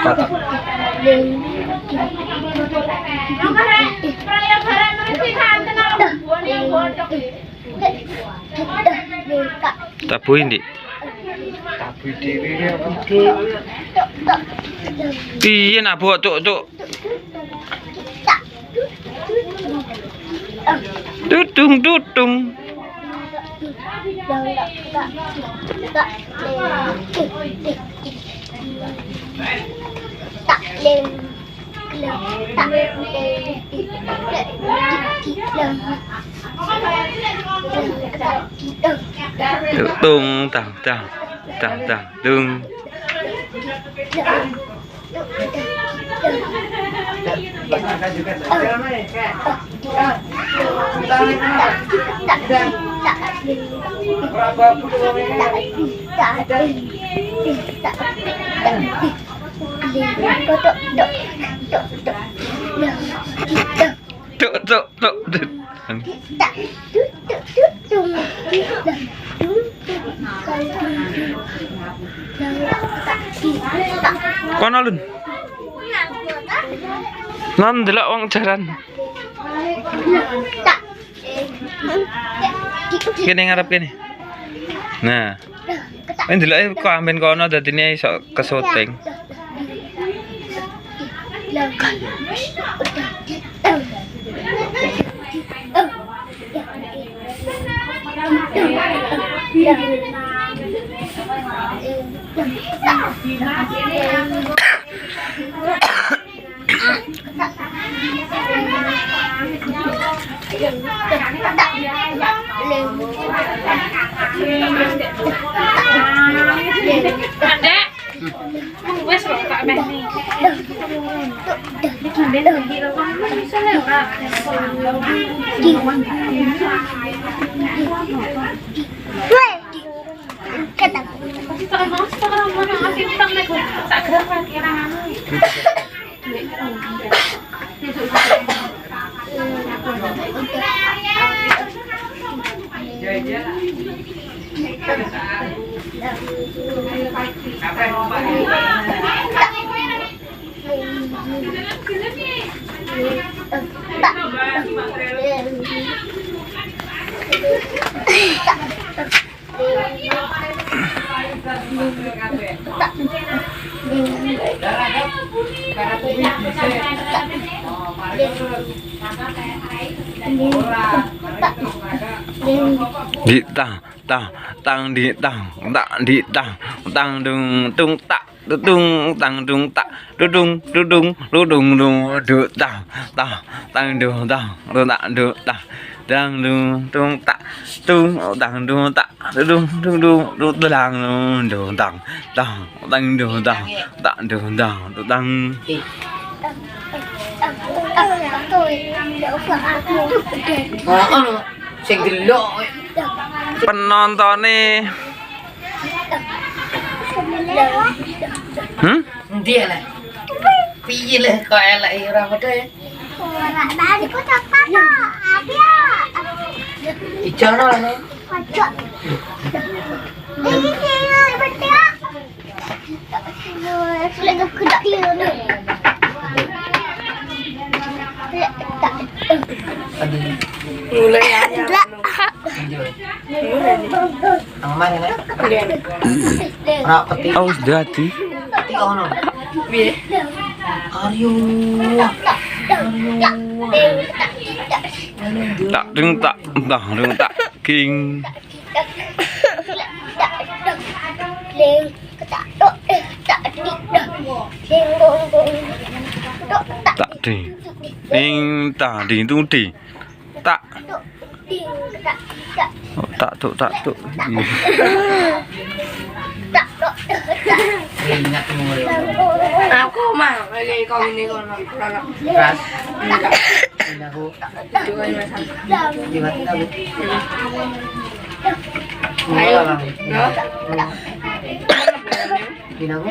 Kotak. Tabuhin di. Tapi dhewe apa? Piye nak buat cuk. Dudung. Tung tang dung. Tuk. Kono lun. Non delok wong jaran. Kene ngarep kene. Nah. Ini deloke kok amben kono dadine iso kesuting. Wes kok tak meni. Iki ben iki lho kan iso lho ora. Woi. Ketang. Kita kan mau sekarang mana asih tang nek sak gerak kan kira anu. Di tang di tang dung tung tak dung tang dung tak dudung du tang dung tak dang dung tung tak tung tang dung tak dudung tang dung tang. Sing delok Penontone endi lah. Piye lah kok elek ora padha. Ora bali kok tak apa. Ijono lah. Pojok. Ini betul. Sudah kedak dia ni. Mulai aja. Ang mana ni? Ora peti. aus dadi. Peti ono. Piye? Aryo. Tak dung tak king. Leng ketak dok tak dik dah. Leng bong. Tak di. Ning ta di tung di. Tak tuk. Ingat mulai. Aku mah lagi kau ini kau nak Ras. Aku juga ni macam. jimat aku. Ayo, Bang. no. Dinaku.